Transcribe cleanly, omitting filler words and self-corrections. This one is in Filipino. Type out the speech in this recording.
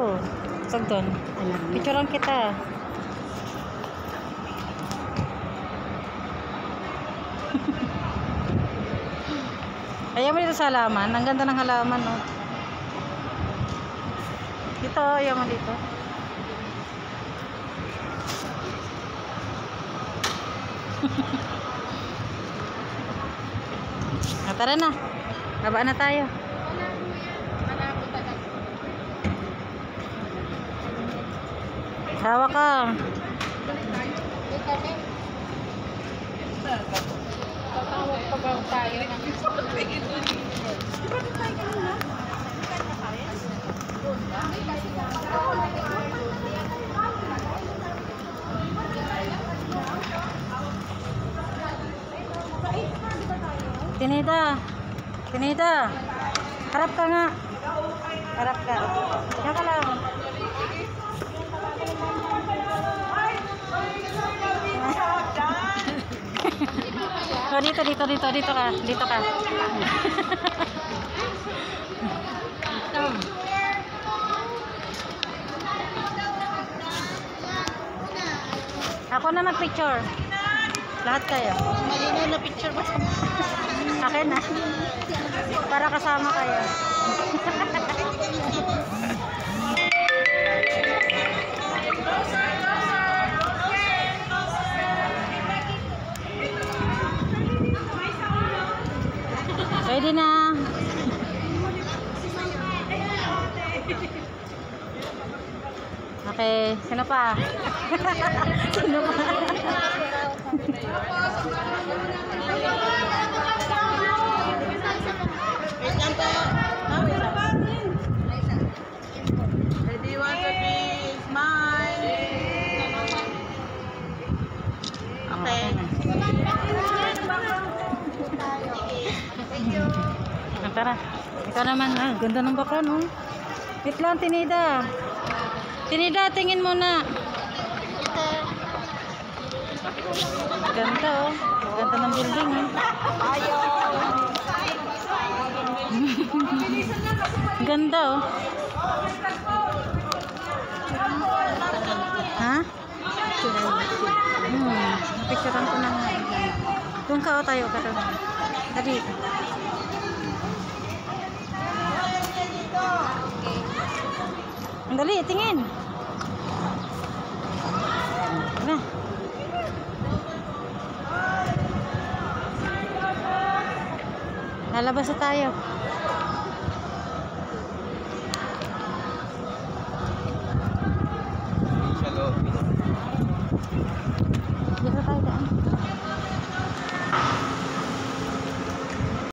Oo. Sagdon. Picturean kita. Ayaw mo dito sa halaman. Ang ganda ng halaman, no? Dito, ayaw mo dito. Tara na. Baba na tayo. Hawa ka. Tatawag pa ba tayo ng Tinida. Harap ka nga. Harap ka. Diyan ka lang. Oh, dito ka. Dito ka. Ako na mag-picture. Lahat kayo. malinaw na picture ba? Akin na. Para kasama kayo. Pwede na. Okay, sino pa? Sino pa? Do you want to be smile? Okay. Tara. Ikaw naman. Ganda ng baka, no? Wait lang, Tinida. Tinida, tingin muna. Ganda, oh. Ganda ng building, oh. Ganda, oh. Ha? Picturean ko na nga. Doon ka, oh, tayo ka doon. Dali. Dali, tingin. Na. Lalabas na tayo.